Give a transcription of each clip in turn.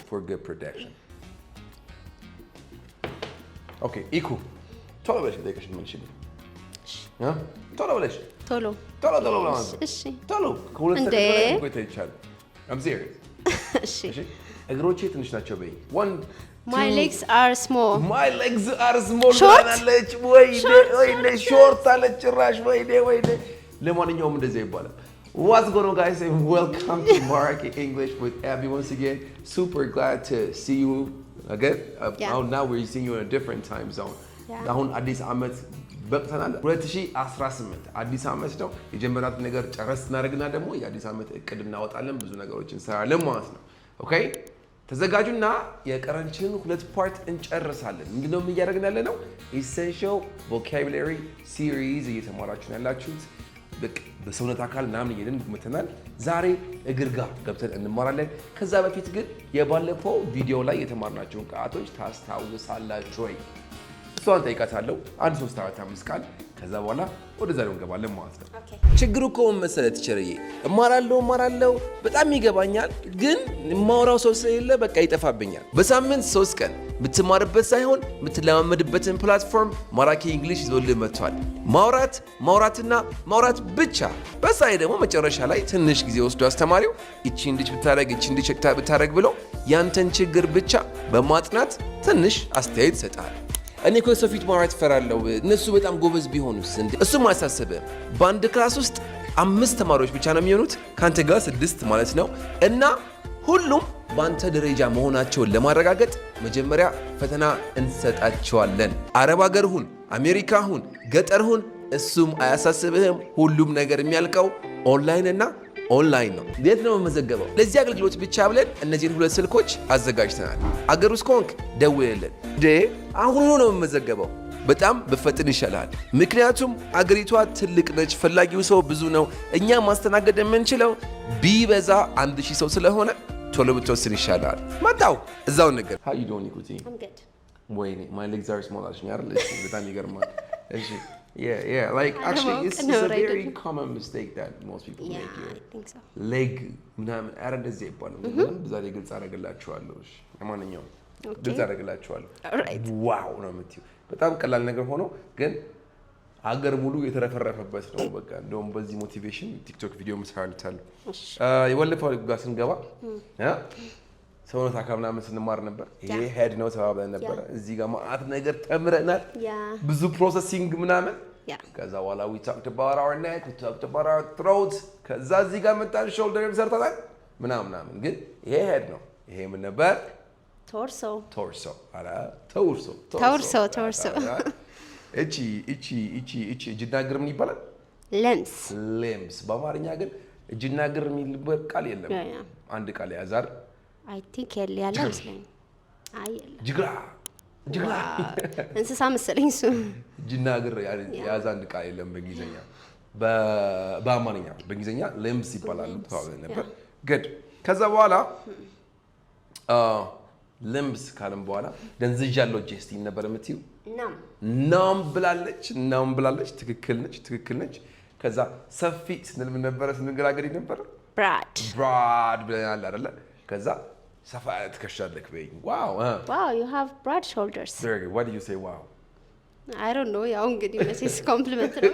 for good protection. Okay, equal. Tolo بلاش ديك شنو ماشي. ها؟ tolo بلاش. tolo. እሺ tolo. كل استقبال قلت يتشال. I'm serious. እሺ. እግሮቼ ትንሽ ናቸው በይ. One. My legs are small. My legs are small. አለች ወይኔ short አለች ጭራሽ ወይኔ ለማንኛውም እንደዚህ ይባላል. What's going on, guys, and welcome to Maraki English with Abby once again. Super glad to see you again. Now we're seeing you in a different time zone. አሁን አዲስ ዓመት በቅተናል 2018 አዲስ ዓመት ነው የጀመራት ነገር ጨረስ እናደርግና ደግሞ የአዲስ ዓመት እቅድ እናወጣለን ብዙ ነገሮችን እንሰራለን ማለት ነው ኦኬ ተዘጋጁና የቀረንችን ሁለት ፓርት እንጨርሳለን ምንድነው እያደረግን ያለ ነው essential vocabulary series እየተማራችሁ ያላችሁት በሰውነት አካል ናምን ይሄንን መተናል ዛሬ እግር ጋር ገብተን እንማራለን ከዛ በፊት ግን የባለፈው ቪዲዮ ላይ የተማርናቸውን ቃላቶች ታስታውሳላችሁ ወይ ሷን ጠይቃታለሁ 1 3 4 5 ቃል ከዛ በኋላ ወደ ዛሬው እንገባለን ማለት ነው ችግሩ እኮ መሰለ ትችርዬ እማራለሁ በጣም ይገባኛል ግን ማውራው ሰው ስለሌለ በቃ ይጠፋብኛል በሳምንት 3 ቀን ምትማርበት ሳይሆን ምትለማመድበትን ፕላትፎርም ማራኪ እንግሊሽ ይዞልህ መጥቷል ማውራትና ማውራት ብቻ በሳይ ደግሞ መጨረሻ ላይ ትንሽ ጊዜ ወስዶ አስተማሪው እቺ እንዲች ብታረግ ብሎ ያንተን ችግር ብቻ በማጥናት ትንሽ አስተያየት ይሰጣል እኔ እኮ ሰው ፊት ማውራት እፈራለሁ እነሱ በጣም ጎበዝ ቢሆኑስ እንዴ እሱም አያሳስብም በአንድ ክላስ ውስጥ 5 ተማሪዎች ብቻ ነው የሚሆኑት ካንተ ጋር 6 ማለት ነው እና ሁሉም በአንተ ደረጃ መሆናቸውን ለማረጋገጥ መጀመሪያ ፈተና እንሰጣቸዋለን አረብ ሀገር ሁን አሜሪካ ሁን ገጠር ሁን እሱም አያሳስብህም ሁሉም ነገር የሚያልቀው ኦንላይን ነው እንዴት ነው መዘገበው ለዚህ አገልግሎት ብቻ ብለን እነዚህን ሁለት ስልኮች አዘጋጅተናል አገር ውስጥ ኮንክ ደውልልን አሁን ነው መዘገበው በጣም በፈጥን ይሻላል ምክንያቱም አገሪቷ ትልቅ ነች ፈላጊው ሰው ብዙ ነው እኛ ማስተናገድ የምንችለው ቢበዛ 1000 ሰው ስለሆነ ቶሎ ብትወስን ይሻላል መጣው እዛው ነገር how you doing Ikuti I'm good wait my legs are small አልሽኝ አይደል በጣም ይገርማል እሺ Yeah, like actually it's a very common mistake that most people make. I think so. Leg ምናምን አረ እንደዚህ ይባላል ዛሬ ግልጽ አደረግላችኋለሁ እሺ ለማንኛውም ግልጽ አደረግላችኋለሁ ዋው ነው የምትዩ በጣም ቀላል ነገር ሆኖ ግን ሀገር ሙሉ የተረፈረፈበት ነው በቃ እንደውም በዚህ ሞቲቬሽን ቲክቶክ ቪዲዮ መስራታል የወለፈው ጋር ስንገባ ሰውነት አካል ምናምን ስንማር ነበር ይሄ ሄድ ነው ተባብለን ነበር እዚህ ጋር ማአት ነገር ተምረናል ብዙ ፕሮሰሲንግ ምናምን ከዛ በኋላ we talked about our neck we talked about our throat ከዛ እዚህ ጋር መጣን shoulder ሰርተናል ምናምን ግን ይሄ ሄድ ነው ይሄ ምን ነበር torso አላ torso እቺ እጅና እግር ምን ይባላል limbs በአማርኛ ግን እጅና እግር የሚልበት ቃል የለም አንድ ቃል ያዛር I think ያለ መስለኝ ጅግራ እንስሳ መሰለኝ እሱ እጅና እግር ያዛ አንድ ቃል የለም በእንግሊዘኛ በአማርኛ በእንግሊዘኛ limbs ይባላል ተባብለን ነበር good ከዛ በኋላ limbs ካለም በኋላ ደንዝጃለሁ ጀስቲን ነበር የምትዩ ናም ብላለች ትክክል ነች ከዛ ሰፊ ስንል ምን ነበር ስንገራገሪ ነበር broad ብለናል አይደለ ከዛ ሰፋ ትከሻለክ በይ wow you have broad shoulders very good why do you say wow I don't know ያው እንግዲህ መቼስ ኮምፕሊመንት ነው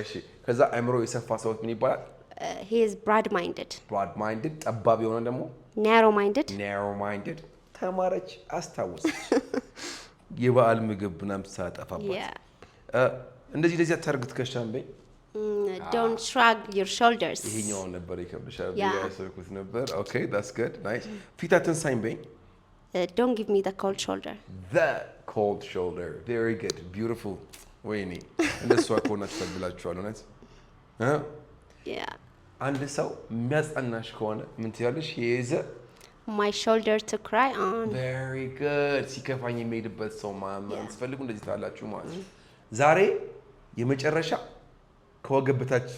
እሺ ከዛ አይምሮ የሰፋ ሰው ምን ይባላል he is broad minded ጠባብ የሆነ ደግሞ narrow minded ተማረች አስታውሰች የበዓል ምግብ ምናምን ሳጠፋባት እንደዚህ አታርግ ትከሻን በይ don't shrug your shoulders ይሄኛው ነበር ይከብድሻል ያሰብኩት ነበር okay that's good nice ፊት አትንሳኝ በይ don't give me the cold shoulder very good beautiful ወይኔ እንደሱ አቆናች ተብላችኋል ማለት አንድ ሰው የሚያጸናሽ ከሆነ ምን ትያለሽ የዘ my shoulder to cry on very good ሲከፋኝ የሚሄድበት ሰው ማን ትፈልጉ እንደዚህ ታላችሁ ማለት ዛሬ የመጨረሻ ከወገብታች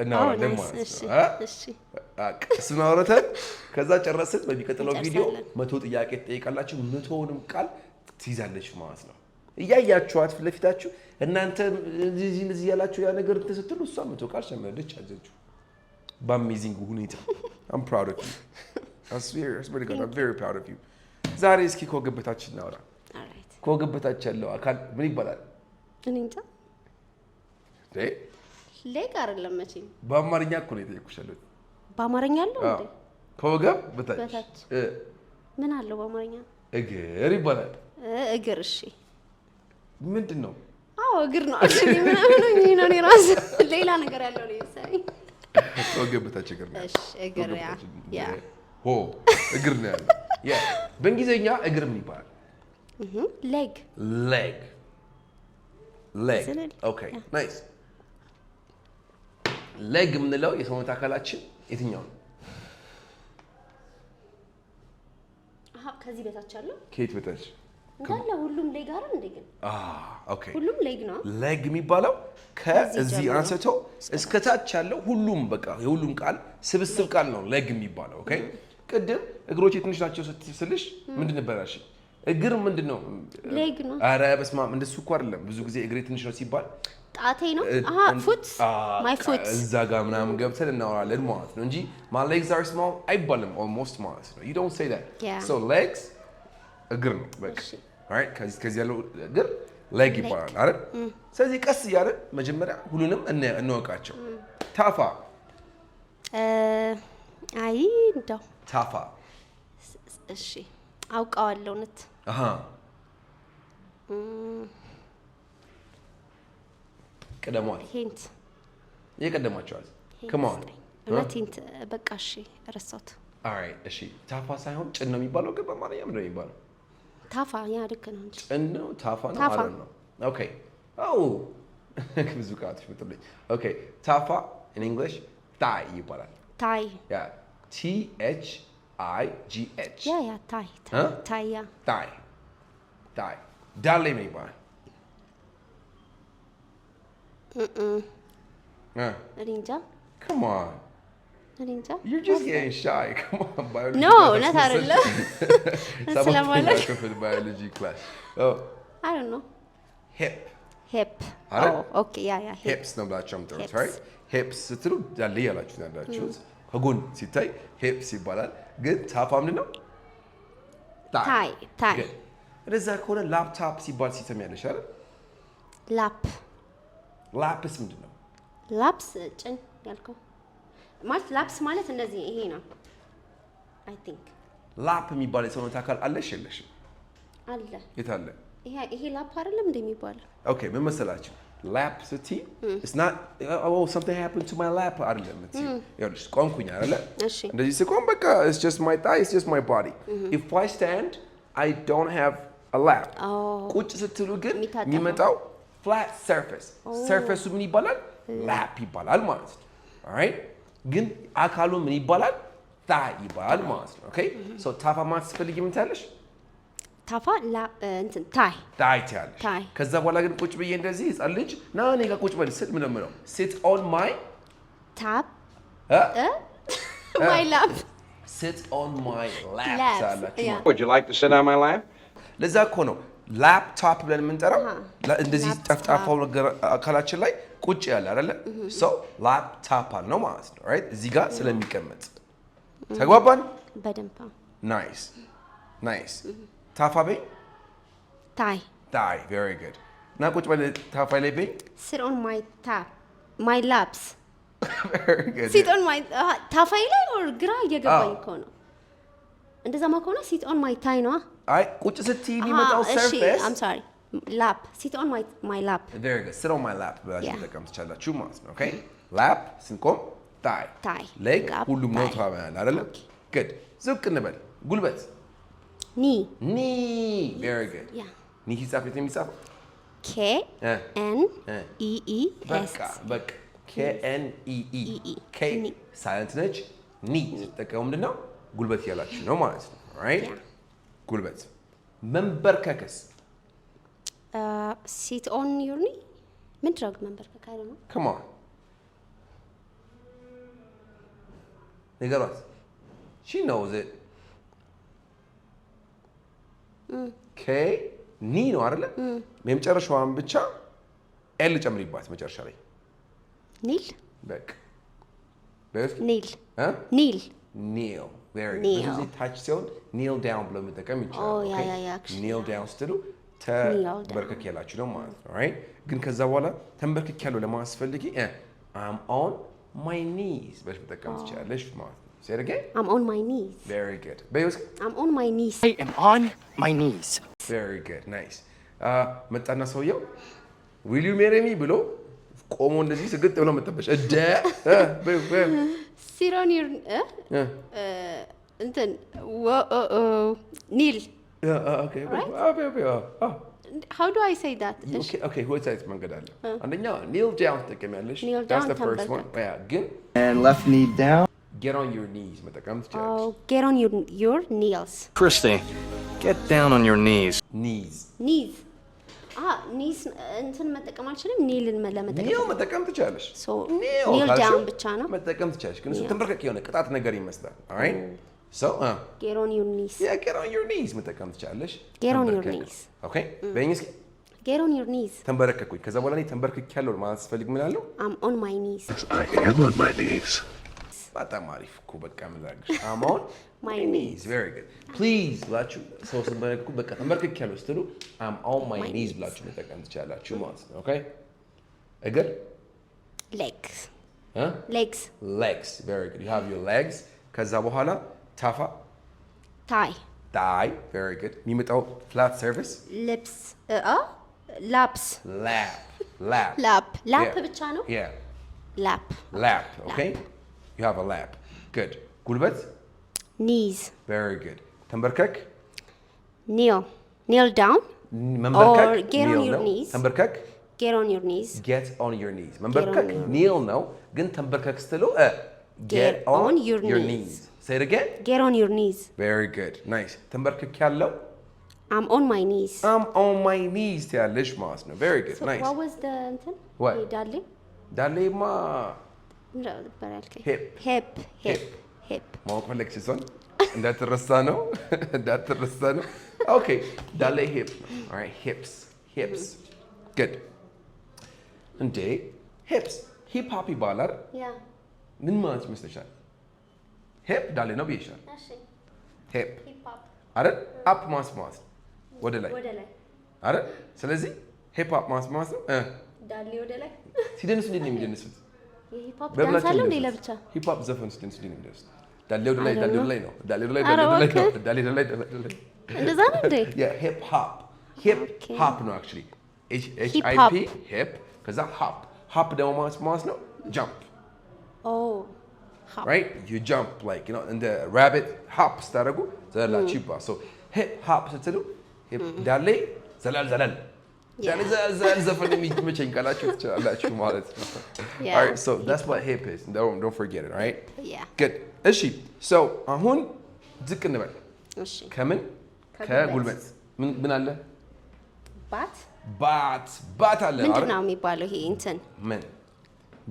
እናወራለን ማለት ነው እሺ እሱን አወራተን ከዛ ጨረስን በሚቀጥለው ቪዲዮ 100 ጥያቄ ትጠይቃላችሁ 100ንም ቃል ትይዛለች ማለት ነው እያያችኋት ለፊታችሁ እናንተ እንደዚህ ያላችሁ ያ ነገር ተሰጥቶ እሷ 100 ቃል ሸመደች አዘጁ በአሜዚንግ ሁኔታ I'm proud of you I swear to God I'm very proud of you ዛሬ እስኪ ከወገበታችን እናውራ alright ከወገበታችን ያለው አካል ምን ይባላል እኔ እንጃ ሌግ አይደለም መቼም በአማርኛ እኮ ነው የጠየኩሽለት በአማርኛ አለው እንዴ ከወገብ በታች ምን አለው በአማርኛ እግር ይባላል እግር እሺ ምንድነው አዎ እግር ነው actually ምን ነው ራስ ሌላ ነገር ያለው ነው ይሳይ ከወገብ በታች እግር ነው እሺ እግር ያ ሆ እግር ነው ያለው ያ በእንግሊዘኛ እግር ምን ይባላል leg ኦኬ ናይስ leg ምንለው የሰውነት አካላችን የትኛው ነው ከዚህ በታች አለው ከየት በታች እንዳለ ሁሉም ሌግ አይደል እንዴ ግን ኦኬ ሁሉም ሌግ ነው ሌግ የሚባለው ከዚህ አንስቶ እስከ ታች ያለው ሁሉም በቃ የሁሉም ቃል ስብስብ ቃል ነው ሌግ የሚባለው ኦኬ ቅድም እግሮች የትንሽ ናቸው ስትስልሽ ምንድን ነበር ያልሽ እግር ምንድነው ሌግ ነው አረ በስማም እንደሱ እኮ አይደለም ብዙ ጊዜ እግሬ ትንሽ ነው ሲባል ጣቴ ነው ፉት ማይ ፉት እዛ ጋር ምናምን ገብተን እናወራለን ማለት ነው እንጂ my legs are small አይባልም almost ማለት ነው you don't say that so legs እግር ነው በቃ right ከዚህ ያለው እግር leg ይባላል አይደል ስለዚህ ቀስ እያለ መጀመሪያ ሁሉንም እንወቃቸው ታፋ አይ እንደው ታፋ እሺ አውቀዋለሁ ነት ቀደሟል ሂንት የቀደማቸዋል come on ሂንት በቃ እሺ ረሳሁት alright እሺ ታፋ ሳይሆን ጭን ነው የሚባለው ግን በአማርኛ ምንድን ነው የሚባለው ታፋ ያ ልክ ነው እንጂ ጭን ነው ታፋ ነው ማለት ነው ኦኬ ብዙ ቃላቶች መጥቶልኝ ኦኬ ታፋ in English thigh ይባላል thigh ያ THIGH ያ thigh ያ thigh ዳሌ ምን ይባላል Rinja? Come on. Rinja? You're just getting shy. Come on, biology. No, not Arilla. Assalamu alaikum. Biology class. Oh. I don't know. Hip. Oh, okay. Yeah. Hips ነው ብላችሁ ምትሉት right? Hips ስትሉ ዳሌ ያላችሁ ያላችሁት ከጎን ሲታይ hips ይባላል። ግን ታፋ ምንድን ነው? Thigh. እንደዛ ከሆነ ላፕቶፕ ሲባል ሲሰሚያለሽ አይደል? ላፕስ ምንድን ነው? ላፕስ ጭን ያልከው ማለት ላፕስ ማለት እንደዚህ ይሄ ነው I think ላፕ የሚባል የሰውነት አካል አለሽ የለሽም አለ የት አለ ይሄ ላፕ አይደለም እንደሚባለው ኦኬ ምን መሰላችሁ ላፕ ስቲ it's not something happened to my lap አይደለም እንት ይኸውልሽ ቆምኩኝ አይደለ እንደዚህ ስቆም በቃ it's just my thigh it's just my body if I stand I don't have a lap ቁጭ ስትሉ ግን የሚመጣው flat surface ምን ይባላል lap ይባላል ማለት ነው alright ግን አካሉ ምን ይባላል thigh ይባላል ማለት ነው okay so ታፋ ማለት ስትፈልጊ ምን ታለሽ ታፋ እንትን thigh ታያለሽ ከዛ በኋላ ግን ቁጭ ብዬ እንደዚህ ህፃን ልጅ ና እኔ ጋር ቁጭ በል ስል ምን ነው sit on my my lap sit on my lap ሳላችሁ would you like to sit on my lap ለዛ እኮ ነው ላፕቶፕ ብለን የምንጠራው እንደዚህ ጠፍጣፋው ነገር አካላችን ላይ ቁጭ ያለ አይደለ so ላፕቶፕ ነው ማለት ነው right እዚህ ጋር ስለሚቀመጥ ተግባባን በደንብ nice ታፋ በይ thigh very good ና ቁጭ በል ታፋ ላይ በይ sit on my laps very good sit on my ታፋ ላይ ግራ እየገባኝ እኮ ነው እንደዛማ ከሆነ sit on my thigh ነው አይ ቁጭ ስትይ የሚመጣው surface I'm sorry lap sit on my lap very good sit on my lap ብላችሁ ተጠቀም ትችላላችሁ ማለት ነው okay lap ስንቆም thigh leg ሁሉም ነው ታባያል አይደለ good ዝቅ እንበል ጉልበት knee very good knee ሂሳብ የሚጻፈው K N E E S በቃ K N E E K ሳይለንት ነች knee ተጠቀሙ ምንድነው ጉልበት ያላችሁ ነው ማለት ነው right ጉልበት መንበርከክስ sit on your knee ምን ድረግ መንበርከክ አይደል ነው come on ንገሯት she knows it K ኒ ነው አይደለ የመጨረሻዋን ብቻ ኤል ጨምሪባት መጨረሻ ላይ ኒል በቃ ኒል kneel very good ብዙ ጊዜ ታች ሲሆን kneel down ብሎ መጠቀም ይችላል kneel down ስትሉ ተንበርከክ ያላችሁ ነው ማለት ነው right ግን ከዛ በኋላ ተንበርከክ ያለው ለማስፈልጊ I'm on my knees ብለሽ መጠቀም ትችላለሽ ማለት ነው Say it again. I'm on my knees. Very good. Bayos. I'm on my knees. I am on my knees. Very good. Nice. መጣና ሰውየው Will you marry me ብሎ ቆሞ እንደዚህ ስግጥ ብሎ መጣበሽ Sit on your እንትን kneel. Okay. How do I say that? Okay. Who says መንገድ አለ አንደኛ kneel down ተቀመያለሽ That's the first one. Yeah. ግን And left knee down. Get on your knees መጠቀም ትችላለሽ Get on your knees. Christy, get down on your knees. Knees. knees እንትን መጠቀም አልችልም ኒልን ለመጠቀም kneel መጠቀም ትችላለሽ kneel down ብቻ ነው መጠቀም ትችላለሽ ግን እሱ ተንበርከክ የሆነ ቅጣት ነገር ይመስላል alright so get on your knees get on your knees መጠቀም ትችላለሽ get on your knees okay በእንግሊዝ get on your knees ተንበረከኩኝ ከዛ በኋላ እኔ ተንበርከክ ያለው ማለት ስፈልግ ምን አለው I'm on my knees I am on my knees በጣም አሪፍ እኮ በቃ ምን ላድርግሽ I'm on my knees very good please ብላችሁ ሰው ተንበረከኩ በቃ ተንበርከክ ያለው ስትሉ I'm on my knees ብላችሁ መጠቀም ትችላላችሁ ማለት ነው okay እግር legs legs very good you have your legs ከዛ በኋላ ታፋ thigh very good የሚመጣው flat surface lips laps lap ብቻ ነው yeah lap okay you have a lap good ጉልበት knees very good ተንበርከክ kneel down መንበርከክ or get on your knees ተንበርከክ get on your knees መንበርከክ kneel ነው ግን ተንበርከክ ስትሉ get on your knees say it again get on your knees very good nice ተንበርከክ ያለው I'm on my knees ያለሽ ማለት ነው very good so nice what was the እንትን ዳሌማ hip ማወቅ ፈለግሽ ሲሆን እንዳትረሳ ነው okay ዳሌ hip all right hips good እንዴ hips hip hop ይባላል ምን ማለት ይመስልሻል hip ዳሌ ነው ብዬሻል hip አረ up ማስ ወደ ላይ አረ ስለዚህ hip hop ማስ ነው ዳሌ ወደ ላይ ሲደንስ እንዴት ነው የሚደንሱት ሂፕ ሆፕ ዳንስ አለው እንዴ ለብቻ ሂፕ ሆፕ ዘፈን ሲደንስ እንዴት ነው የሚደንሱት ዳሌ ወደ ላይ ነው ዳሌ ወደ ላይ እንደዛ ነው እንዴ hip hop ነው actually hip hip ከዛ hop ደግሞ ማስ ነው jump hop right you jump like you know and the rabbit hop ስታደርጉ ዘላችሁ ይባላል so hip hop ስትሉ ዳሌ ዘላል ዘፈን የሚመቸኝ ካላችሁ ትችላላችሁ ማለት ነው all right so that's what hip is don't forget it all right good እሺ so አሁን ዝቅ እንበል እሺ ከምን ከጉልበት ምን አለ ባት አለ ምንድን ነው የሚባለው ይሄ እንትን ምን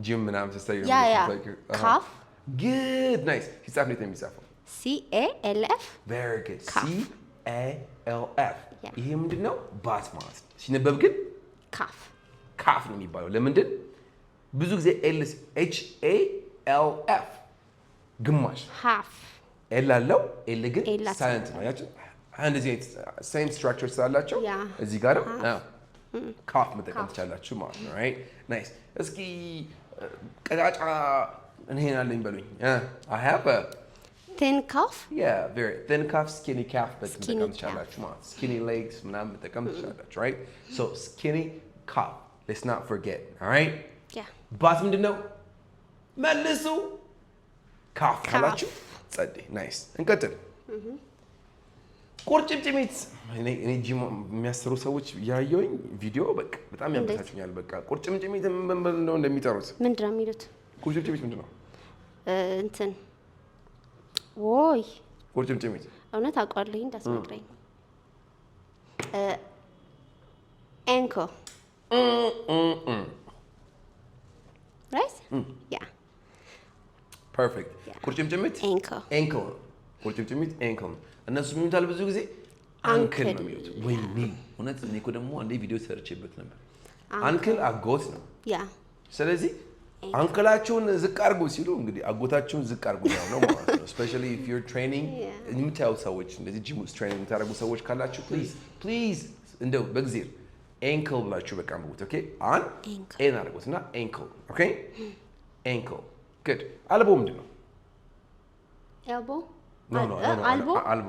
ጂም ምናምን ስትሰሪ calf good nice ሲጻፍ እንዴት ነው የሚጻፈው CALF very good CALF ይሄ ምንድን ነው ባት ማለት ሲነበብ ግን ካፍ ነው የሚባለው ለምንድን ብዙ ጊዜ HALF ግማሽ half ኤል አለው ኤል ግን ሳይለንት ነው ያቺ እንደዚህ same structure ስላላቸው እዚህ ጋር ካፍ መጠቀም ትችላላችሁ ማለት ነው right nice እስኪ ቀጫጫ እንሄን አለኝ በሉኝ I have a thin calf yeah very thin calf skinny calf መጠቀም ትችላላችሁ ማለት skinny legs ምናምን መጠቀም ትችላላችሁ right so skinny calf let's not forget all right ባት ምንድን ነው መልሱ ካፍ ካላችሁ ጸዴ ናይስ እንቀጥል ቁርጭምጭሚት እኔ ጂም የሚያሰሩ ሰዎች ያየውኝ ቪዲዮ በቃ በጣም ያመሳችኛል በቃ ቁርጭምጭሚት ምን ነው እንደሚጠሩት ምንድን ነው የሚሉት ቁርጭምጭሚት ምንድን ነው እንትን ወይ ቁርጭምጭሚት እውነት አውቃለሁ እንዳስነግረኝ ankle right yeah perfect ቁርጭምጭሚት ankle ቁርጭምጭሚት ankle እነሱ የሚሉታል ብዙ ጊዜ አንክል ነው የሚሉት ወይኔ እውነት እኔ እኮ ደግሞ አንዴ ቪዲዮ ሰርቼበት ነበር አንክል አጎት ነው ያ ስለዚህ አንከላችሁን ዝቅ አድርጉ ሲሉ እንግዲህ አጎታችሁን ዝቅ አድርጉ ነው ማለት ነው especially if you're training የምታዩ ሰዎች እንደዚህ ጂም ውስጥ ትሬኒንግ የምታደርጉ ሰዎች ካላችሁ please እንደው በእግዚአብሔር ankle ብላችሁ በቃ አንብቡት ኦኬ አን ኤን አድርጉትና ankle ኦኬ ankle good አልቦ ምንድን ነው elbow አልቦ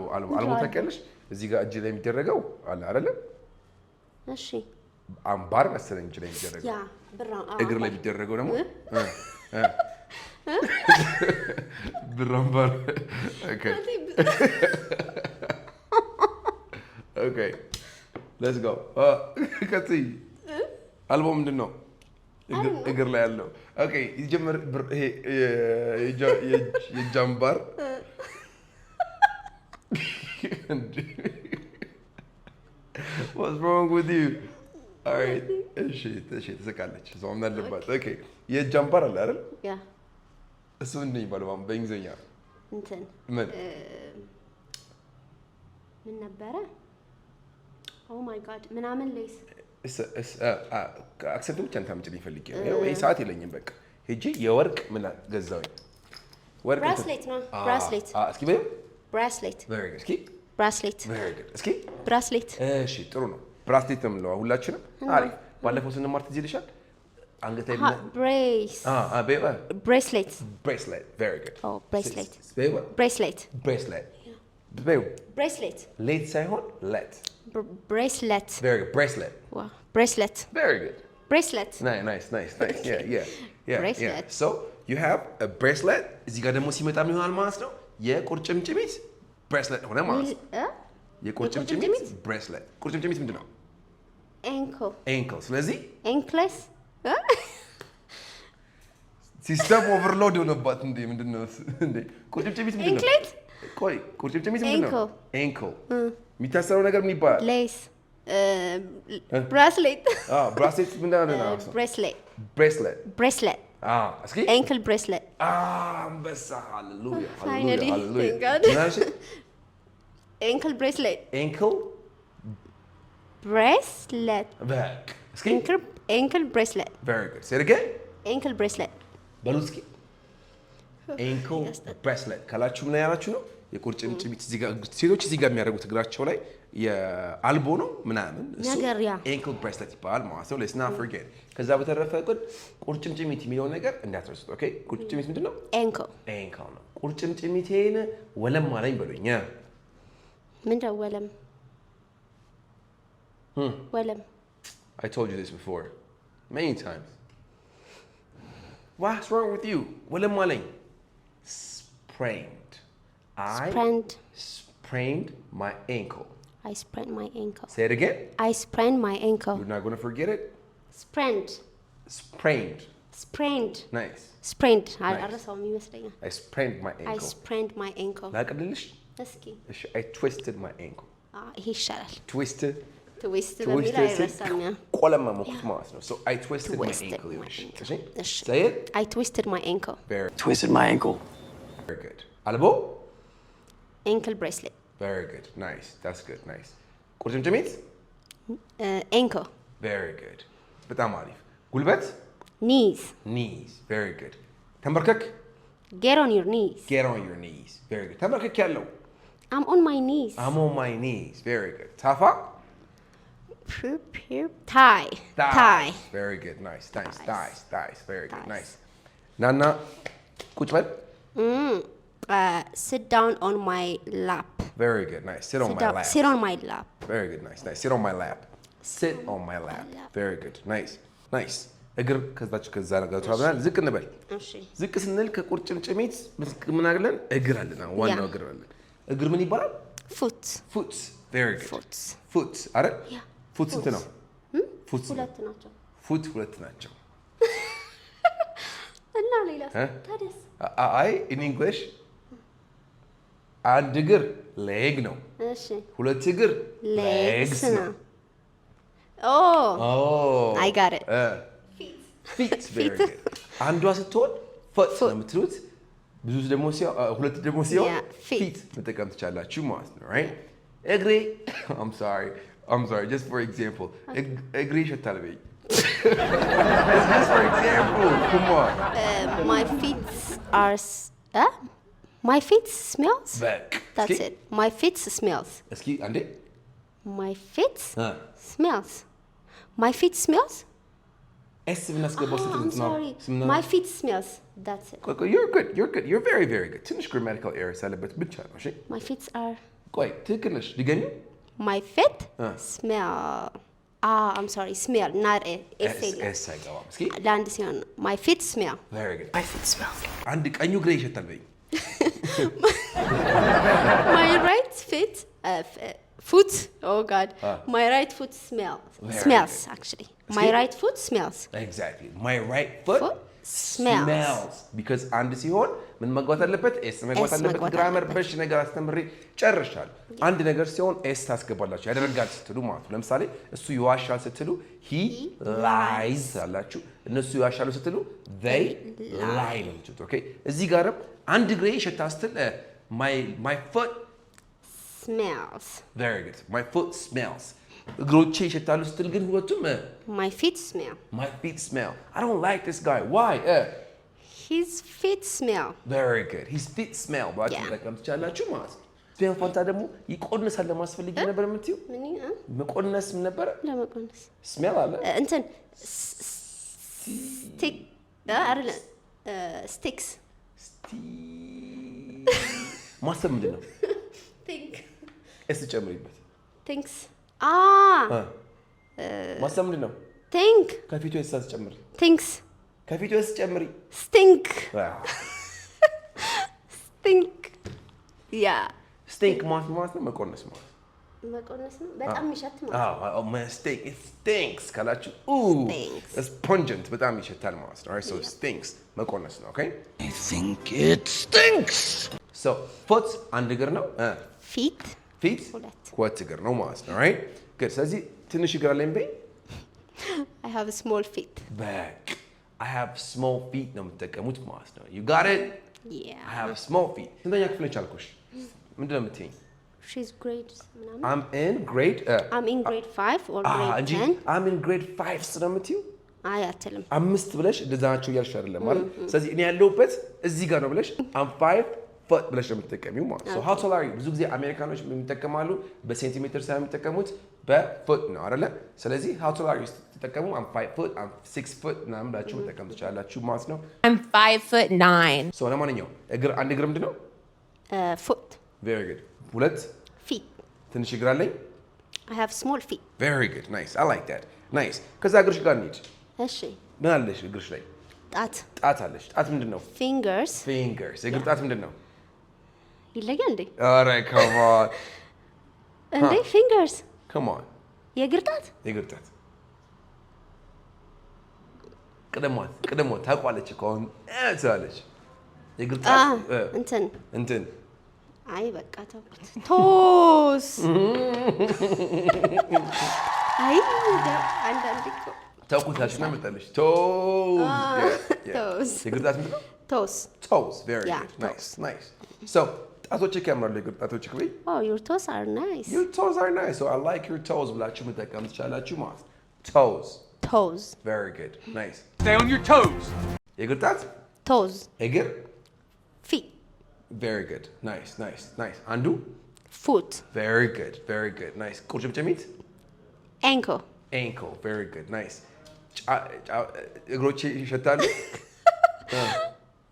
ታውቂያለሽ እዚህ ጋር እጅ ላይ የሚደረገው አለ አይደለ እሺ አምባር መሰለኝ እጅ ላይ የሚደረገው ያ ብራ እግር ላይ የሚደረገው ደግሞ ብር አምባር ኦኬ let's go ከዚህ አልቦ ምንድን ነው እግር ላይ ያለው ኦኬ ይጀምር ይሄ የጃምባር What's wrong with you? All right. እሺ ተሰቃለች ሰው ምን አለባት ኦኬ የጃምባር አለ አይደል ያ እሱ እንዴ ይባላል በእንግሊዘኛ እንትን ምን ነበረ ኦ ማይ ጋድ ምናምን ሌስ አክሰንት ብቻ እንታምጪልኝ ፈልጌ ነው ይሄ ሰዓት የለኝም በቃ ሄጄ የወርቅ ምን ገዛሁኝ ወርቅ ብራስሌት ነው ብራስሌት እስኪ በይ ብራስሌት very good እስኪ ብራስሌት very good እስኪ ብራስሌት እሺ ጥሩ ነው ብራስሌት ነው የምንለው ሁላችንም አሪፍ ባለፈው ስንማር ትዝ ይልሻል አንገት ላይ ብሬስ ብሬስሌት bracelet very good ኦ ብሬስሌት በይዋ ብሬስሌት bracelet በይዋ ብሬስሌት ሌት ሳይሆን let ብሬስሌት very good bracelet wow ብሬስሌት very good ብሬስሌት nice yeah Bracelet. so you have a bracelet እዚህ ጋር ደግሞ ሲመጣ ምን ይሆናል ማለት ነው የቁርጭምጭሚት bracelet ሆነ ማለት ነው የቁርጭምጭሚት bracelet ቁርጭምጭሚት ምንድን ነው ankle ስለዚህ ankles ሲስተም ኦቨርሎድ ሆነባት እንዴ ምንድነው እንዴ ቁርጭምጭሚት ምንድነው anklet ቆይ ቁርጭምጭሚት ምንድነው ankle የሚታሰረው ነገር ምን ይባላል lace bracelet bracelet ምንድነው bracelet እስኪ ankle bracelet አንበሳ ሃሌሉያ finally thank God ankle bracelet ankle bracelet back እስኪ ankle bracelet very good say it again ankle bracelet በሉ እስኪ ankle bracelet ካላችሁ ምን ያላችሁ ነው የቁርጭምጭሚት እዚህ ጋር ሴቶች እዚህ ጋር የሚያደርጉት እግራቸው ላይ የአልቦ ነው ምናምን እሱ ankle bracelet ይባላል ማለት ነው let's not forget ከዛ በተረፈ ግን ቁርጭምጭሚት የሚለው ነገር እንዳትረሱት ኦኬ ቁርጭምጭሚት ምንድነው ankle ነው ቁርጭምጭሚቴን ወለም አለኝ በሉኝ ምንድነው ወለም ወለም I told you this before many times what's wrong with you ወለም አለኝ sprained I sprained my ankle. I sprained my ankle. Say it again. I sprained my ankle. You're not going to forget it? Sprained. Nice. Sprained. Nice. I sprained my ankle. I sprained my ankle. I twisted my ankle. He shall. Twisted. So I twisted my ankle. Say it. I twisted my ankle. Twisted my ankle. Very good. Albo? Ankle bracelet. Very good. Nice. That's good. Nice. ቁርጭምጭሚት? Ankle. Very good. በጣም አሪፍ. ጉልበት? Knees. Very good. ተንበርከክ? Get on your knees. Very good. ተንበርከክ ያለው? I'm on my knees. Very good. ታፋ? Tie. Very good. Nice. Very good. Nice. ናና ቁጭ በል? Sit down on my lap. Very good. Nice. Sit on my lap. Very good. Nice. Sit on my lap. Very good. Nice. እግር ከዛ ነገር ተባብናል ዝቅ እንበል ዝቅ ስንል ከቁርጭምጭሚት ምን አገለን እግር አለና ዋናው እግር አለ እግር ምን ይባላል foot. Very good. Foot አይደል foot ስንት ነው ሁለት ናቸው እና ሌላ ታዲያስ አይ in English አንድ እግር leg ነው ሁለት እግር legs ነው I got it. Feet. Very good. አንዷ ስትሆን foot ነው የምትሉት ብዙ ደግሞ ሁለት ደግሞ ሲሆን feet መጠቀም ትችላላችሁ ማለት ነው right እግሬ I'm sorry just for example እግሬ ይሸታል በይ It's just for example. Come on. My feet are my feet smells. Back. That's it. My feet smells. እስኪ አንዴ My feet smells. My feet smells. ኤስ ብናስገባው I'm ስትል ነው sorry. My feet smells. That's it. ቆይ you're good. You're very very good. ትንሽ grammatical errors አለበት ብቻ ነው እሺ My feet are. ቆይ ትክክል ነሽ ድገሚ My feet smell. I'm sorry. Smell, not ኤስ አይገባም እስኪ ለአንድ ሲሆን my feet smell. very good My feet smell. አንድ ቀኙ ግሬ ይሸታል በይ My right foot. Oh God. My right foot smells. Very Smells good. actually. My right foot smells. exactly my right foot Foot smells. because አንድ ሲሆን ምን መግባት አለበት ኤስ መግባት አለበት መግባት ግራመር አለበት። በሽ ነገር አስተምሬ ጨርሻለሁ አንድ ነገር ሲሆን ኤስ ታስገባላችሁ ያደርጋል ስትሉ ማለት ነው ለምሳሌ እሱ ይዋሻል ስትሉ he lies አላችሁ እነሱ ይዋሻሉ ስትሉ they lie ነው የምትሉት ኦኬ እዚህ ጋርም አንድ ግሬ ይሸታ ስትል my foot Smells. very good my foot smells እግሮቼ ይሸታሉ ስትል ግን ሁለቱም My feet smell. my feet smell I don't like this guy why His feet smell. very good his feet smell ባችሁ Yeah. ለቀም ትችላላችሁ ማለት ነው ስፔል ፋንታ ደግሞ ይቆንሳል ለማስፈልግ ነበር የምትዩ ምን መቆነስ ምን ነበር ለመቆነስ ስሜል አለ እንትን ስቲክ አይደለ ስቲክስ ማሰብ ምንድን ነው ቲንክ እስ ጨምሪበት ቲንክስ ማሰብ ምንድን ነው ቲንክ ከፊቱ እሳስ ጨምሪ ቲንክስ ከፊቱ እስ ጨምሪ ስቲንክ ስቲንክ ያ ስቲንክ ማለት ነው መቆነስ ማለት መቆነስ ነው በጣም የሚሸት ማለት አዎ ስቲንክ it stinks ካላችሁ Stinks. it's pungent በጣም ይሸታል ማለት ነው so stinks መቆነስ ነው okay I think it stinks. so foot አንድ እግር ነው ፊት feet ሁለት ሁለት እግር ነው ማለት ነው right good ስለዚህ ትንሽ እግር አለኝ በይ I have a small feet. back I have small feet ነው የምትጠቀሙት ማለት ነው you got it Yeah. I have small feet ስንተኛ ክፍል ነች አልኩሽ ምንድን ነው የምትይኝ She's grade ምናምን I'm in grade I'm in grade 5 or grade እንጂ 10. I'm in grade 5 ስለምትይው አይ አትልም አምስት ብለሽ እንደዛ ናቸው እያልሽ አይደለም ማለት ስለዚህ እኔ ያለሁበት እዚህ ጋር ነው ብለሽ I'm 5 foot ብለሽ ነው የምትጠቀሚው ማለት so how tall are you ብዙ ጊዜ አሜሪካኖች የሚጠቀማሉ በሴንቲሜትር ሳይሆን የሚጠቀሙት በፉት ነው አይደለ ስለዚህ how tall are you ስትጠቀሙ I'm 5 foot I'm 6 foot ምናምን ብላችሁ መጠቀም ትችላላችሁ ማለት ነው I'm 5'9". so ለማንኛውም እግር አንድ እግር ምንድን ነው foot very good ሁለት feet ትንሽ እግር አለኝ I have small feet. very good nice I like that nice ከዛ እግርሽ ጋር እንሂድ እሺ ምን አለሽ እግርሽ ላይ ጣት ጣት አለሽ ጣት ምንድን ነው fingers fingers የእግር ጣት ምንድን ነው ይለያል እንዴ ኧረ come on እንዴ fingers come on የእግር ጣት የእግር ጣት ቅደሟት ታውቋለች እኮ አሁን ትላለች የእግር ጣት እንትን አይ በቃ ተውኩት ቶስ አይ አንዳንዴ እኮ ተውኩት አልሽና መጣለች ቶስ ቶስ የእግር ጣት ምንድን ነው ቶስ toes very Yeah, good nice nice so ጣቶችህ ያምራሉ የእግር ጣቶችህ በይ oh your toes are nice your toes are nice so I like your toes ብላችሁ መጠቀም ትችላላችሁ ማለት toes toes very good nice Stay on your toes. የእግር ጣት toes እግር feet very good nice nice nice አንዱ foot very good nice ቁርጭምጭሚት ankle ankle very good nice እግሮቼ ይሸታሉ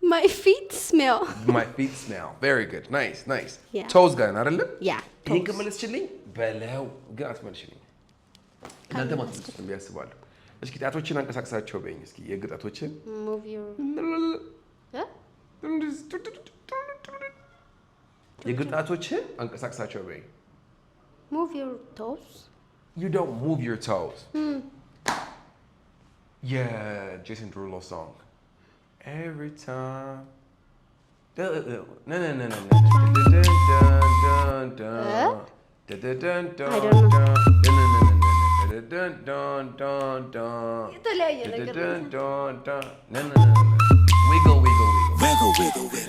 my feet smell my feet smell very good nice nice Yeah. toes ጋር ነው አይደለ yeah ይሄን toes ከመለስችልኝ በለው ግን አትመልሽልኝ እናንተ ማትመልሱት ነው ያስባሉ እስኪ ጣቶችን አንቀሳቅሳቸው በይኝ እስኪ የእግር ጣቶችን move your የእግር ጣቶችን አንቀሳቅሳቸው በይኝ move your toes you don't move your toes yeah Jason Derulo song every time no I don't know. የተለያየ ነገር wiggle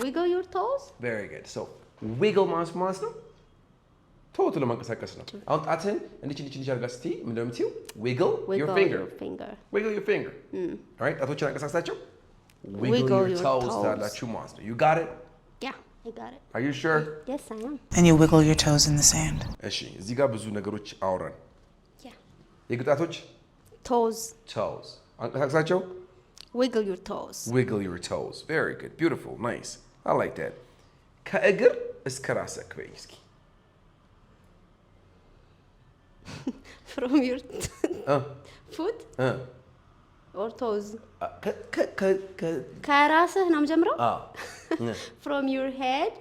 wiggle your toes very good so wiggle ማለት ነው ቶሎ ለማንቀሳቀስ ነው አሁን ጣትህን እንዲህ አድርጋ እስቲ ምንድነው የምትይው wiggle your finger wiggle your finger alright ጣቶችን አንቀሳቅሳቸው wiggle your toes ታላችሁ ማለት ነው you got it yeah I got it are you sure yes I am and you wiggle your toes in the sand እሺ እዚህ ጋር ብዙ ነገሮች አወራን yeah የግጣቶች toes አንቀሳቅሳቸው wiggle your toes very good beautiful nice I like that ከእግር እስከ ራስህ በይ እስኪ from your foot or toes ከራስህ ነው የምጀምረው from your head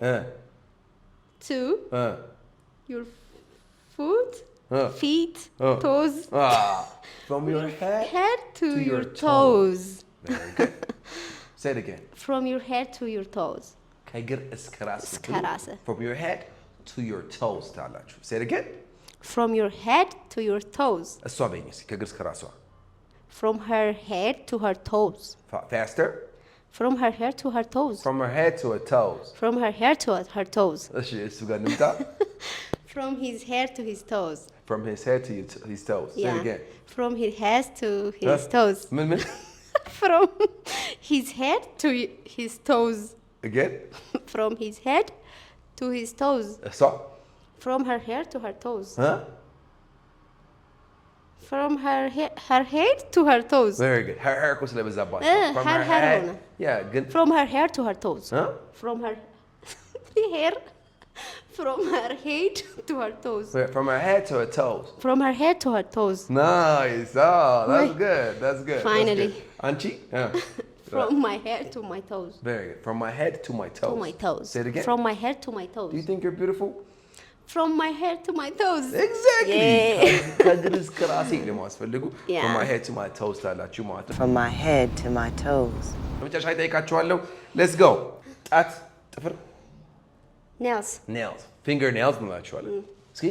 to your foot feet toes from your head to your toes very good say it again from your head to your toes ከእግር እስከ ራስህ from your head to your toes ታላችሁ say it again from your head to your toes እሷ በይኝ እስኪ ከእግር እስከ ራስዋ from her head to her toes faster from her hair to her toes from her head to her toes from her hair to her toes እሺ እሱ ጋር እንምጣ from his hair to his toes from his head to his toes say it again from his head to his toes ምን from his head to his toes again from his head to his toes እሷ from her hair to her toes huh from her head to her toes very good her hair እኮ ስለበዛባት from her hair yeah good from her hair to her toes huh from her hair from her head to her toes from her head to her toes from her head to her toes nice that's good finally anchi from my hair to my toes very good from my head to my toes say it again from my head to my toes do you think you're beautiful from my head to my toes exactly ከእግር እስከ ራሴ ለማስፈልጉ from my head to my toes ታላችሁ ማለት ነው from my head to my toes ለመጨረሻ ይጠይቃችኋለሁ let's go ጣት ጥፍር nails fingernails እንላቸዋለን እስኪ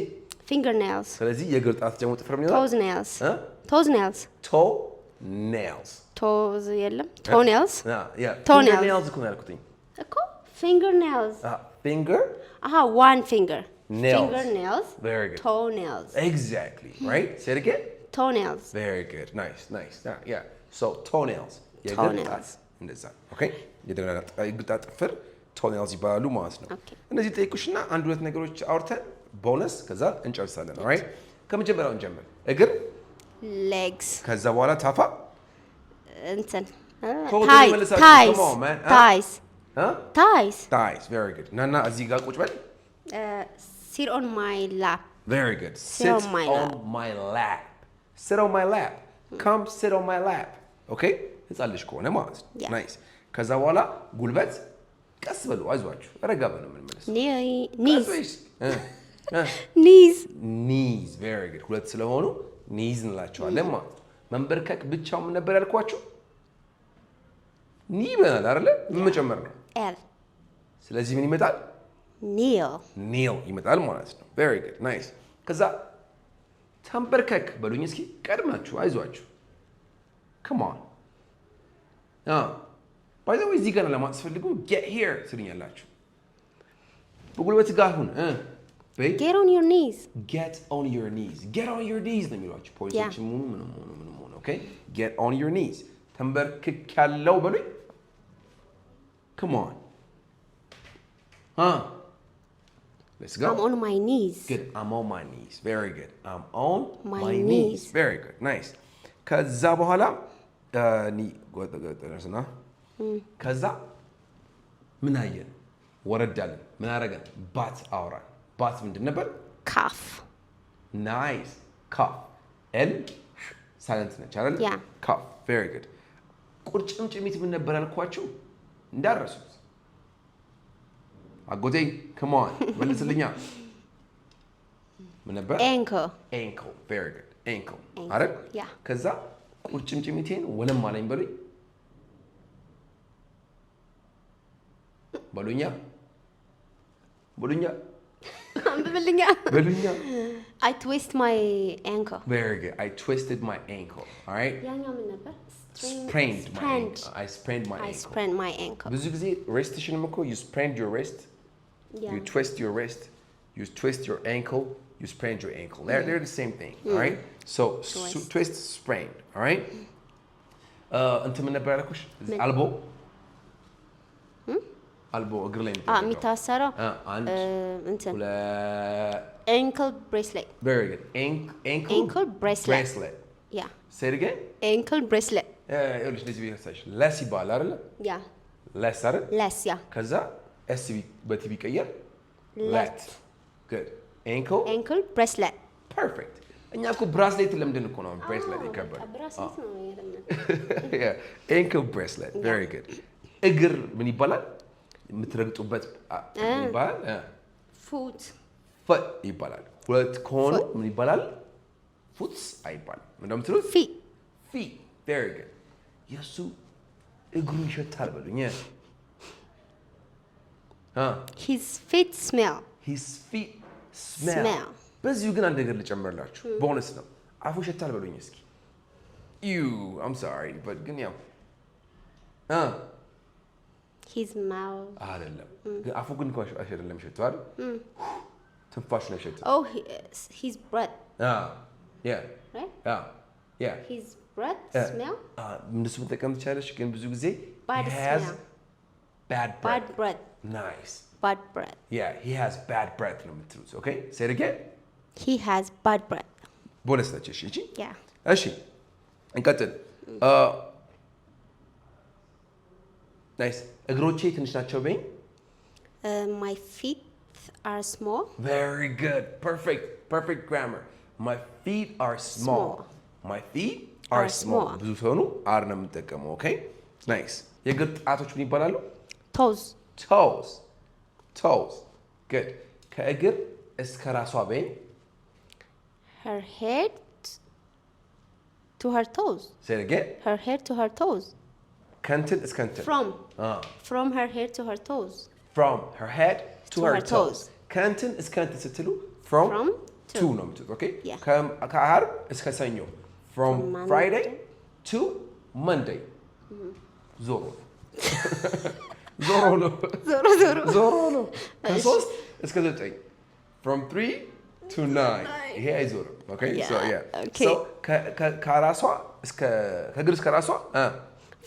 fingernails ስለዚህ የእግር ጣት ደግሞ ጥፍር ምን ይሆናል toenails toenails toes የለም toenails fingernails እኮ ነው ያልኩትኝ እኮ fingernails finger one finger nails fingernails very good toenails exactly right say it again toenails very good nice yeah so toenails የእግር ጣት እንደዛ okay የእግር ጣት ጥፍር toenails ይባላሉ ማለት ነው እነዚህ ጠይቁሽና አንድ ሁለት ነገሮች አውርተን ቦነስ ከዛ እንጨርሳለን alright ከመጀመሪያው እንጀምር እግር legs ከዛ በኋላ ታፋ እንትን thighs very good ናና እዚህ ጋር ቁጭ በል sit on my lap very good sit on my lap come sit on my lap okay ህፃን ልጅ ከሆነ ማለት ነው nice ከዛ በኋላ ጉልበት ቀስ በሉ አይዟችሁ ረጋ በሉ ምን ማለት knees very good ሁለት ስለሆኑ knees እንላቸዋለን ማለት ነው መንበርከክ ብቻው ምን ነበር ያልኳችሁ ኒ በላል አይደለ ምን መጨመር ነው l ስለዚህ ምን ይመጣል kneel ይመጣል ማለት ነው very good nice ከዛ ተንበርከክ በሉኝ እስኪ ቀድማችሁ አይዟችሁ come on by the way እዚህ ጋር ለማስፈልጉ get here ትልኛላችሁ በጉልበት ጋር ሁን get on your knees ነው የሚሏችሁ ፖይንቶች ምን okay get on your knees ተንበርክክ ያለው በሉኝ come on let's go I'm on my knees good I'm on my knees very good I'm on my knees very good nice ከዛ በኋላ ደረስና ከዛ ምን አየን ወረዳለን ምን አረጋን ባት አውራን ባት ምንድን ነበር calf nice calf l silent ነች አይደል calf very good ቁርጭምጭሚት ምን ነበር ያልኳችሁ እንዳረሱት አጎቴ come on መልስልኛ ምን ነበር ankle very good ankle አይደል ከዛ ቁርጭምጭሚቴን ወለም አለኝ በሉኛ በሉኛ I twist my ankle very good I twisted my ankle all right ያኛው ምን ነበር I sprained my ankle ብዙ ጊዜ wristሽንም እኮ you sprained your wrist you twist your wrist you twist your ankle, you sprained your ankle. They're the same thing, all right? So twist, sprained, all right? انت من نبي عليكوش elbow elbow እግር ላይ የሚታሰረው አንድ እንትን ሁለት ankle bracelet very good ankle bracelet yeah say it again ankle bracelet ይኸውልሽ እንደዚህ ቢያሳይሽ less ይባላል አይደል yeah less አይደል less yeah ከዛ s በቲቪ ቀየር let good ankle bracelet perfect እኛ እኮ ብራስሌት ለምንድን እኮ ነው ብሬስሌት ይከበር ብራስሌት ነው የለምን ankle bracelet very good እግር ምን ይባላል የምትረግጡበት ይባላል foot ይባላል ሁለት ከሆኑ ምን ይባላል ፉትስ አይባልም ምን እንደምትሉት feet very good የሱ እግሩ ይሸታል በሉኝ his feet smell በዚሁ ግን አንድ ነገር ልጨምርላችሁ ቦነስ ነው አፉ ይሸታል በሉኝ እስኪ I'm sorry but ግን ያው his mouth አይደለም አፉ ግን አይደለም ይሸታል ትንፋሽ ነው ይሸታል oh his breath yeah right yeah his breath smell እንደሱ መጠቀም ትችላለሽ ግን ብዙ ጊዜ bad has smell bad breath nice bad breath yeah he has bad breath ነው የምትሉት okay say it again he has bad breath ቦነስ ነች እሺ yeah እሺ እንቀጥል nice እግሮቼ ትንሽ ናቸው በይ my feet are small very good perfect grammar my feet are small my feet are small ብዙ ሰው አር ነው የምጠቀመው okay nice የእግር ጣቶች ምን ይባላሉ toes good ከእግር እስከ ራሷ በይ her head to her toes say it again her head to her toes ከንትን እስከ እንትን from her head to her toes from her head to her toes ከንትን እስከ እንትን ስትሉ from to ነው የምትሉት okay ከዓርብ እስከ ሰኞ from Friday to Monday ዞሮ ነው ከሶስት እስከ ዘጠኝ from 3 to 9 ይሄ አይዞርም okay so yeah so ከራሷ እስከ ከእግር እስከ ራሷ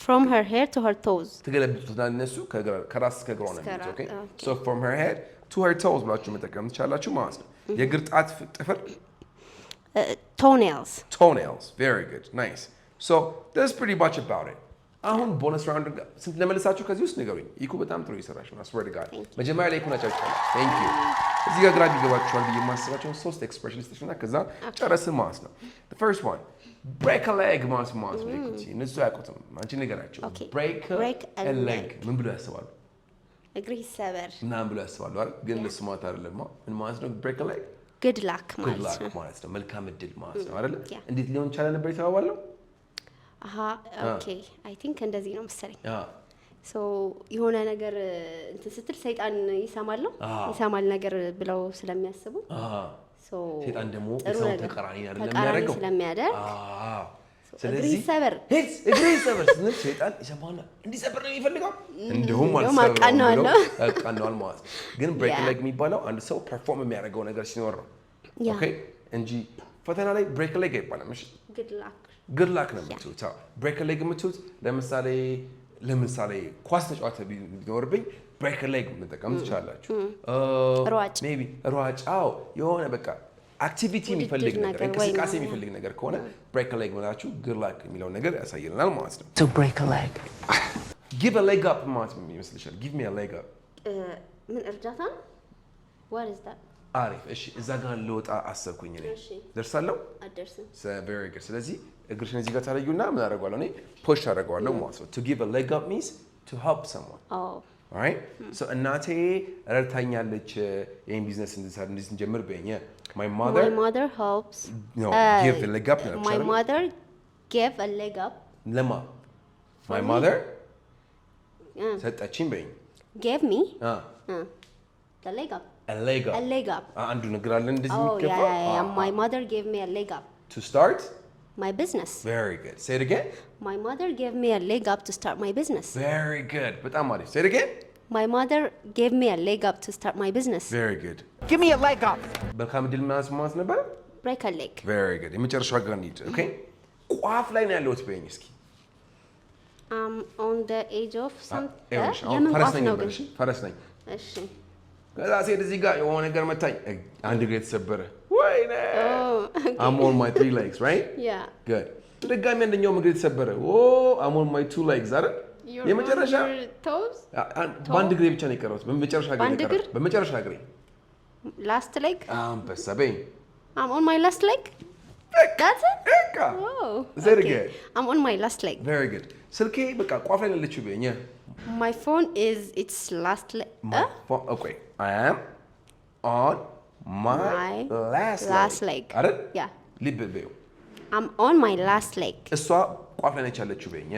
from her hair to her toes ተገለብጡና እነሱ ከራስ እስከ እግሯ ነው okay so from her head to her toes ብላችሁ መጠቀም ትችላላችሁ ማለት ነው የእግር ጣት ጥፍር toenails very good nice so that's pretty much about it አሁን ቦነስ ራውንድ ስንት ለመለሳችሁ ከዚህ ውስጥ ንገሩኝ ይኩ በጣም ጥሩ ይሰራሽ ነው swear to god መጀመሪያ ላይ ይኩናቻችሁ thank you እዚህ ጋር ግራ ቢገባችኋል ብዬ የማስባቸው ሶስት ኤክስፕሬሽን ልስጥሽና ከዛ ጨረስን ማለት ነው the first one break a leg ማለት ነው እነሱ ያውቁትም አንቺ ንገራቸው break a leg ምን ብሎ ያስባሉ እግር ይሰበር ምናምን ብሎ ያስባሉ አይደል ግን ለስማት አይደለም ምን ማለት ነው break a leg good luck ማለት ነው መልካም እድል ማለት ነው አይደል እንዴት ሊሆን ይችላል ነበር የተባባለው okay I think እንደዚህ ነው መሰለኝ so የሆነ ነገር እንትን ስትል ሰይጣን ይሰማል ነገር ብለው ስለሚያስቡ so ሰይጣን ደግሞ ሰው ተቀራኒ አይደለም የሚያደርገው ስለሚያደርግ ስለዚህ እግሪ ሰበር ስንል ሰይጣን ይሰማውና እንዲሰበር ነው የሚፈልገው እንደውም አቃናው ማለት ግን break a leg የሚባለው አንድ ሰው ፐርፎርም የሚያደርገው ነገር ሲኖር ነው okay እንጂ ፈተና ላይ break a leg አይባልም እሺ good luck ነው የምትሉት break a leg የምትሉት ለምሳሌ ኳስ ተጫዋች ቢኖርብኝ break a leg መጠቀም ትችላላችሁ maybe ሯጭ የሆነ በቃ አክቲቪቲ የሚፈልግ ነገር እንቅስቃሴ የሚፈልግ ነገር ከሆነ break a leg ብላችሁ good luck የሚለው ነገር ያሳየናል ማለት ነው so break a leg give a leg up ማለት ምን ይመስልሻል give me a leg up ምን እርዳታ what is that አሪፍ እሺ እዛ ጋር ልወጣ አሰብኩኝ እኔ ደርሳለሁ አደርስም very good ስለዚህ እግርሽን እዚህ ጋር ታረዩና ምን አደርጋለሁ እኔ ፑሽ አደርጋለሁ ማለት ነው to give a leg up means to help someone alright so እናቴ ረድታኛለች ይሄን ቢዝነስ እንድንጀምር በእኛ my mother helps give a leg up my mother gave a leg up ለማ my mother ሰጠችኝ በእኛ gave me the leg up a leg up አንዱ ነገር አለ እንደዚህ የሚገባ my mother gave me a leg up to start my business very good say it again my mother gave me a leg up to start my business very good በጣም አሪፍ say it again my mother gave me a leg up to start my business very good Give me a leg up. መልካም እድል ማለት ነበር break a leg very good የመጨረሻ ጋር እንሂድ ኦኬ ቋፍ ላይ ነው ያለሁት በይኝ እስኪ on the edge of some ፈረስ ነኝ እሺ ከዛ ሴት እዚህ ጋር የሆነ ነገር መታኝ አንድ እግሬ ተሰበረ ወይኔ I'm on my 3 legs right yeah good ድጋሚ አንደኛው እግሬ ተሰበረ I'm on my 2 legs አይደል የመጨረሻ በአንድ እግሬ ብቻ ነው የቀረሁት በመጨረሻ እግሬ last leg በሰበኝ I'm on my last leg that's it oh say it again I'm on my last leg very good ስልኬ በቃ ቋፍ ላይ ያለችው በእኛ my phone is its last leg okay I am on my last leg አይደል yeah ልብ በይው I'm on my last leg እሷ ቋፍ ላይ ነች ያለችው በእኛ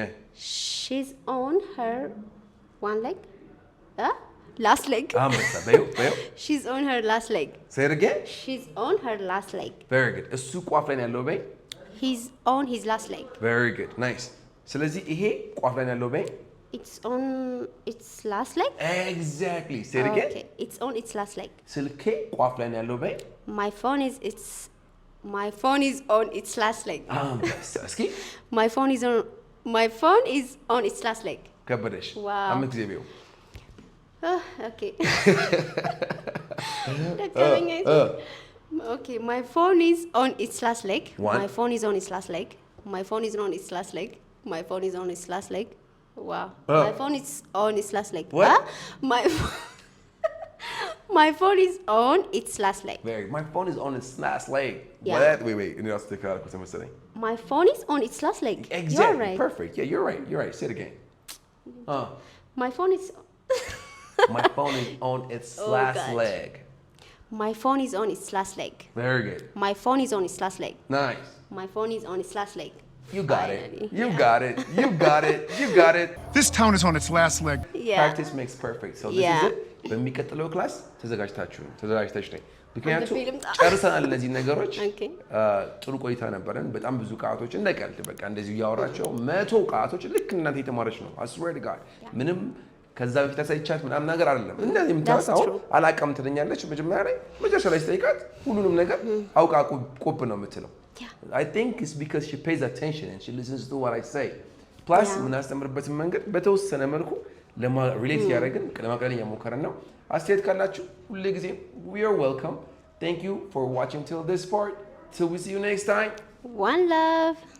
she's on her one leg last leg በይው she's on her last leg say it again she's on her last leg very good እሱ ቋፍ ላይ ያለው በይ he's on his last leg very good nice ስለዚህ ይሄ ቋፍ ላይ ያለው በይ it's on its last leg exactly say it again okay it's on its last leg ስልኬ ቋፍ ላይ ያለው በይ my phone is on its last leg እስኪ my phone is on its last leg ከበደሽ wow አምስት ጊዜ በይው okay okay my phone is on its last leg my phone is on its last leg my phone is on its last leg my phone is on its last leg wow my phone is on its last leg what my phone is on its last leg my phone is on its last leg yeah. what wait እኔ ራስ ተካልኩ ተመሰለኝ my phone is on its last leg exactly you're right perfect yeah you're right say it again my phone is my phone is on its last leg my phone is on its last leg very good my phone is on its last leg nice my phone is on its last leg you got it you got it you got it you got it This town is on its last leg. yeah practice makes perfect so this is it በሚቀጥለው ክላስ ተዘጋጅተሽ ነኝ ምክንያቱም ጨርሰናል እነዚህ ነገሮች ጥሩ ቆይታ ነበረን በጣም ብዙ ቃላቶች እንደቀልድ በቃ እንደዚህ ያወራቸው 100 ቃላቶች ልክ እናንተ የተማረች ነው I swear to God ምንም ከዛ በፊት አሳይቻት ምናምን ነገር አይደለም እንደዚህ የምታሳው አላቀም ትለኛለች መጀመሪያ ላይ ስጠይቃት ሁሉንም ነገር አውቃ ቆብ ነው የምትለው I think it's because she pays attention and she listens to what I say plus ምናስተምርበት መንገድ በተወሰነ መልኩ ሪሌት ያደርግን ለማቅለል እየሞከረን ነው አስተያየት ካላችሁ ሁሉ ጊዜ we are welcome thank you for watching till this part till we see you next time one love